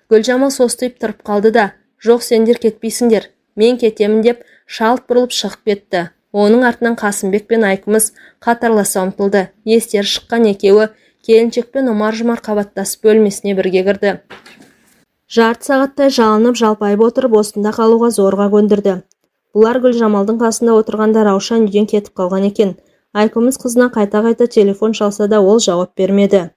Гүлжамал состиып тұрып қалды да, жоқ, сендер кетпейсіңдер, мен кетемін деп шалт бұрылып шығып кетті. Оның артынан Қасымбек пен Айкүміс қатарласа ұмтылды. Естері шыққан екеуі келіншекпен ұмар-жұмар қабаттасып бөлмесіне бірге кірді. Жарты сағаттай жалынып жалпайып отырып осында қалуға зорға көндірді. Бұлар Гүлжамалдың қасында отырғанда Раушан үйден кетіп қалған екен. Айкүміс қызына қайта-қайта телефон шалса да ол жауап бермеді.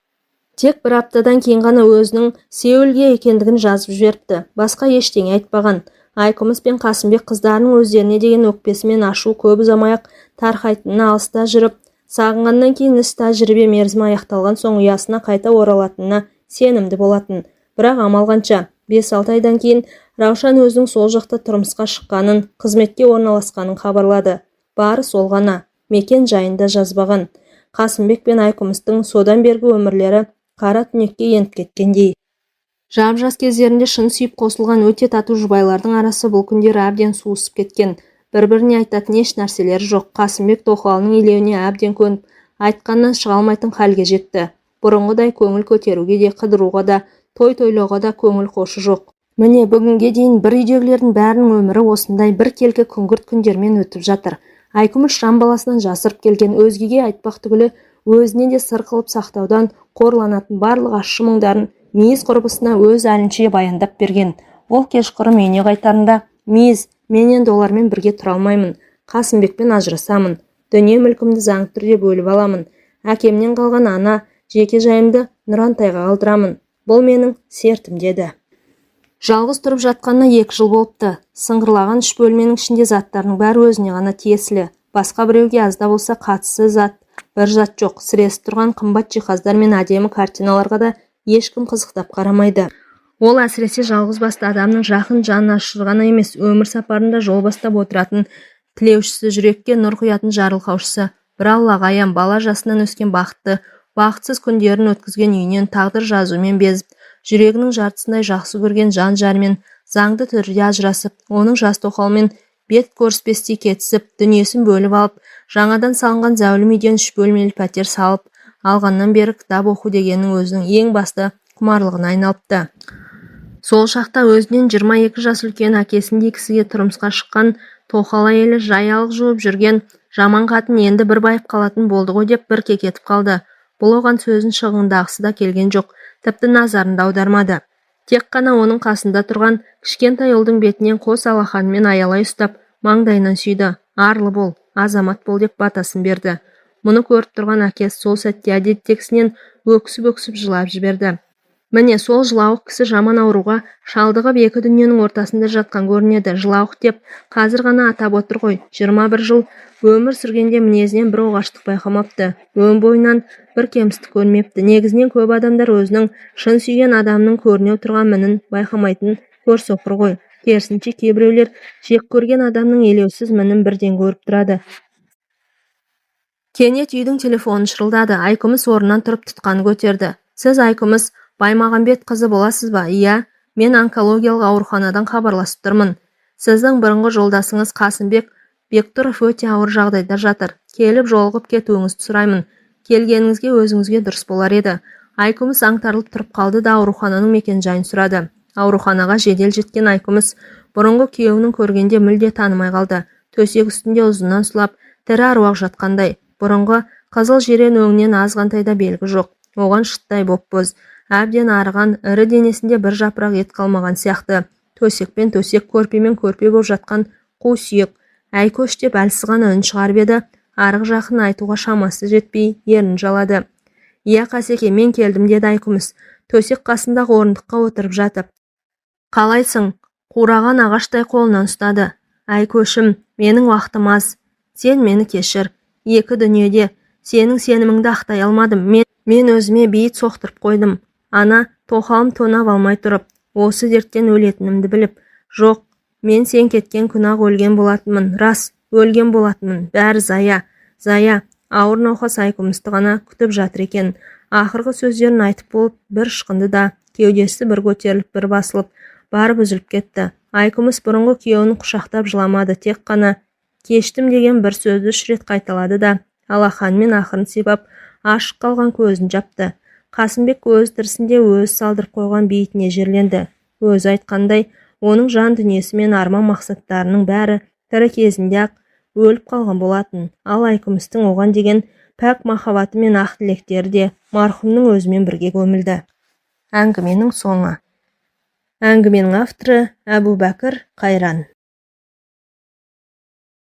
Тек бір аптадан кейін ғана өзінің Сеулге екендігін жазып жіберіпті. Басқа ештеңе айтпаған. Айкүміс пен Қасымбек қыздарының өздеріне деген өкпесі мен ашу көп ұзамай-ақ тарқайтынына алыста жүріп, сағынғаннан кейін іс тәжірибе мерзімі аяқталған соң ұясына қайта оралатынына сенімді болатын. Бірақ амал қанша, 5-6 айдан кейін Раушан өзінің сол жақта тұрмысқа шыққанын, қызметке орналасқанын хабарлады. Бары сол ғана, мекен жайында жазбаған. Қасымбек пен Айкүмістің содан бергі өмірлері қара түнекке еніп кеткендей. Жап-жас кездерінде шын сүйіп қосылған өте тату жұбайлардың арасы бұл күндері әбден суысып кеткен. Бір-біріне айтатын еш нәрселері жоқ. Қасымбек тоқалының илеуіне әбден көніп, айтқаннан шыға алмайтын халге жетті. Бұрынғыдай көңіл көтеруге де, қыдыруға да, той-тойлауға да көңіл хошы жоқ. Міне бүгінге дейін бір үйдегілердің бәрінің өмірі осындай бір келкі күңгірт күндермен өтіп жатыр. Айкүміс жан баласынан жасырып келген, өзгеге айтпақ түгілі өзіне де сыр қылып сақтаудан қорланатын барлық ащы мұңдарын мейіз құрбысына өз әлінше баяндап берген. Ол кешқұрым үйіне қайтарында, мейіз, мен енді олармен бірге тұра алмаймын. Қасымбекпен ажырасамын. Дүние мүлкімді заңды түрде бөліп аламын. Әкемнен қалған ана, жеке жайымды Нұрантайға қалдырамын. Бұл менің сертім, деді. Жалғыз тұрып жатқанына 2 жыл болыпты. Сыңғырлаған 3 бөлменің ішінде заттарының бәрі өзіне ғана тиесілі. Басқа біреуге азда болса қатысы бір зат жоқ. Сіресіп тұрған қымбат жиһаздар мен әдемі картиналарға да ешкім қызықтап қарамайды. Ол әсіресе жалғыз басты адамның жақын жанын ашырғаны емес, өмір сапарында жол бастап отыратын тілеушісі, жүрекке нұр құятын жарылқаушысы. Бір Аллаға аян бала жасынан өскен бақытсыз күндерін өткізген үйінен тағдыр жазумен безіп, жүрегінің жартысындай жақсы көрген жан жарымен заңды түрде ажырасып, оның жас тоқалмен бет көріспестей кетісіп, дүниесін бөліп алып, жаңадан салынған зәулім үйден 3 бөлмелі пәтер салып алғаннан бері кітап оқу дегеннің өзінің ең басты құмарлығына айналыпты. Сол шақта өзінен 22 жас үлкен әкесіндей кісіге тұрмысқа шыққан тоқал әйелі жаялық жуып жүрген жаман қатын енді бір байып қалатын болды ғой деп бір кекетіп қалды. Бұл оған сөзін шығындағысы да келген жоқ, тіпті назарын да аудармады. Тек қана оның қасында тұрған кішкентай ұлдың бетінен қос алақанымен аялай ұстап, маңдайынан сүйді. Арлы бол, азамат бол деп батасын берді. Мұны көріп тұрған әкесі сол сәтте әдеттегісінен өксіп жылап жіберді. Міне сол жылауық кісі жаман ауруға шалдығып 2 дүниенің ортасында жатқан көрінеді. Жылауық деп қазір ғана атап отыр ғой. 21 жыл өмір сүргенде мінезінен бір оғаштық байқамапты. Өн бойынан бір кемістік көрмепті. Негізінен көп адамдар өзінің шын сүйген адамның көрінеу тұрған мінін байқамайтын көрсоқыр ғой. Керісінше кейбіреулер жек көрген адамның елеусіз мінін бірден көріп тұрады. Кенет үйдің телефоны шырылдады. Айкүміс орнынан тұрып тұтқаны көтерді. Сіз Айкүміс Баймағамбет қызы боласыз ба? Иә, мен онкологиялық ауруханадан хабарласып тұрмын. Сіздің бұрынғы жолдасыңыз Қасымбек Бектұров өте ауыр жағдайда жатыр. Келіп жолығып кетуіңізді сұраймын. Келгеніңізге өзіңізге дұрыс болар еді. Айкүміс аңтарылып тұрып қалды да аурухананың мекен-жайын сұрады. Ауруханаға жедел жеткен Айкүміс бұрынғы күйеуінің көргенде мүлде танымай қалды. Төсек үстінде ұзыннан сұлап, тірі аруақ жатқандай. Бұрынғы қызыл жирен өңінен азғантай да белгі жоқ. Оған шыттай боп-боз, әбден арыған, ірі денесінде бір жапырақ ет қалмаған сияқты. Төсекпен төсек, көрпемен көрпе боп жатқан қу сүйек. Әй көш деп әлсіз ғана үн шығарып еді, арғы жақын айтуға шамасы жетпей ерін жалады. Иә Қасеке, мен келдім, деді Айкүміс, төсек қасындағы орындыққа отырып жатып. Қалайсың? Қураған ағаштай қолынан ұстады. Әй көшім, менің уақытым аз. Сен мені кешір. 2 дүниеде сенің сеніміңді ақтай алмадым. Мен өзіме бейіт соқтырып қойдым. Ана тоқалым тонап алмай тұрып, осы дерттен өлетінімді біліп, жоқ, мен сен кеткен күн-ақ өлген болатынмын, рас, өлген болатынмын, бәрі зая, ауыр науқас Айкүмісті ғана күтіп жатыр екен. Ақырғы сөздерін айтып болып, бір ышқынды да, кеудесі бір көтеріліп, бір басылып, барып үзіліп кетті. Айкүміс бұрынғы күйеуін құшақтап жыламады, тек қана кештім деген бір сөзді үш рет қайталады да, алақанымен ақырын сипап, ашық қалған көзін жапты. Қасымбек өз тірісінде өз салдырып қойған бейітіне жерленді. Өзі айтқандай, оның жан дүниесі мен арман мақсаттарының бәрі тірі кезінде-ақ өліп қалған болатын. Ал Айкүмістің оған деген пәк махаббаты мен ақ тілектері де марқұмның өзімен бірге көмілді. Әңгіменің соңы. Әңгіменің авторы Әбубәкір Қайран.